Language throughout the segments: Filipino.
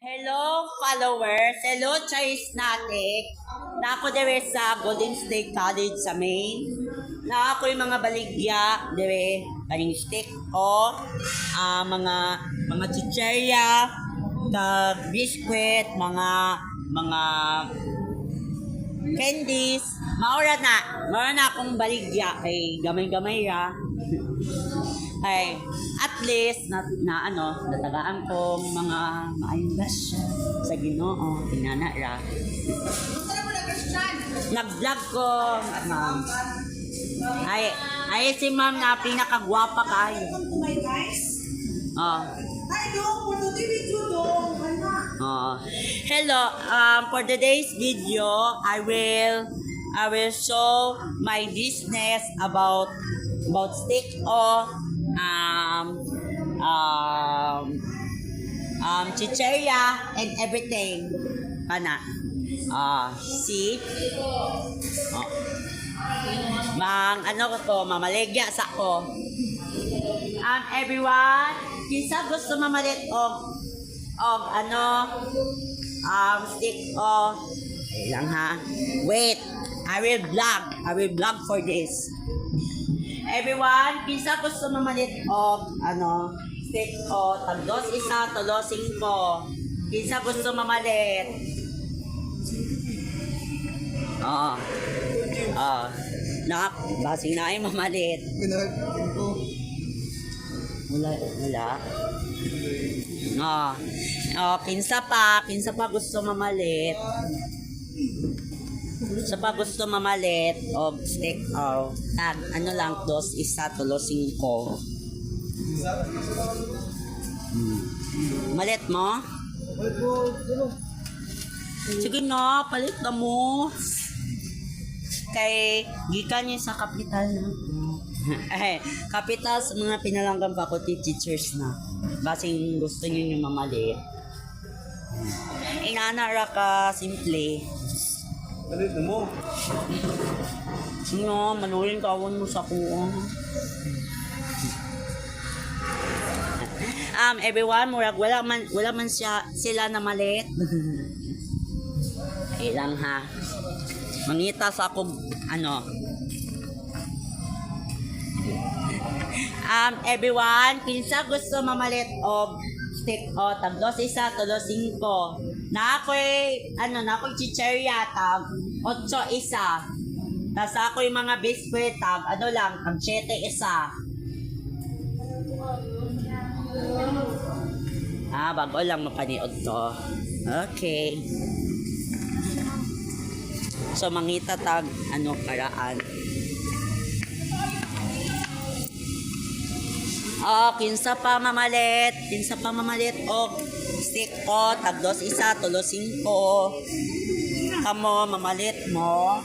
Hello followers, hello choice natin. Na ako dire sa Golden State College sa Maine. Na ako yung mga baligya dire, kaning stick o mga chicherya, kag biscuit, mga candies. Maura na akong baligya kay gamay-gamay ra. Ay, at least natagaan ko mga maayong grasya sa Ginoo, tinana ra. Nag-vlog ko, ma'am. Ay si ma'am na pinakagwapa kayo. Oh. Hello, for today's video, I will show my business about stick o chicherya and everything. Pana. See? Mamalegya sa ko. Everyone, kisa gusto mamalit stick o lang ha. Wait, I will vlog for this. Everyone, kinsa gusto mamalit stick o tagdos isa, tulo, 5. Kinsa gusto mamalit? Basi na ay mamalit. Wala. Kinsa pa gusto mamalit? Sa pag gusto mamalit o stick o tag lang 2, 1, 3, 5. Malit mo? Sige na, palit na mo. Kay gikan niya sa kapital na. Kapital sa mga pinalanggang faculty teachers na. Basing gusto niyo yung mamalit. Inanara ka simple. Palit na mo. Manuling kawon mo sa kuha. Everyone, murag wala man sila na malit. Ilang ha. Mangita sa akong everyone, kinsa gusto mamalit og stick o tagdos isa, tulo, 5. Na ako'y chicherya tag 8 isa. Tas ako'y mga biscuit tag tag 7 isa. Bago lang mapaniod to. Okay. So mangita tag paraan. Kinsa pa mamalit og stick o tagdos isa, tulo, 5. Kamo mamalit mo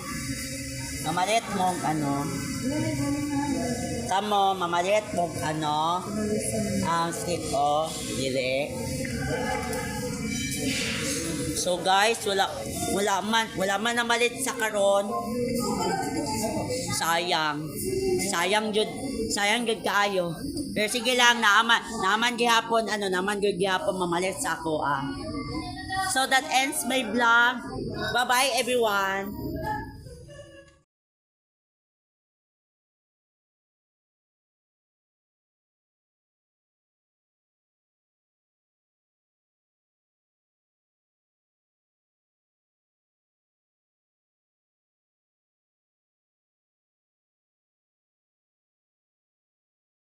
stick o dire. So guys, wala man namalit sa karon. Sayang jud kaayo. Pero sige lang, naman gihapon mamalit sa ako. So that ends my vlog. Bye-bye everyone.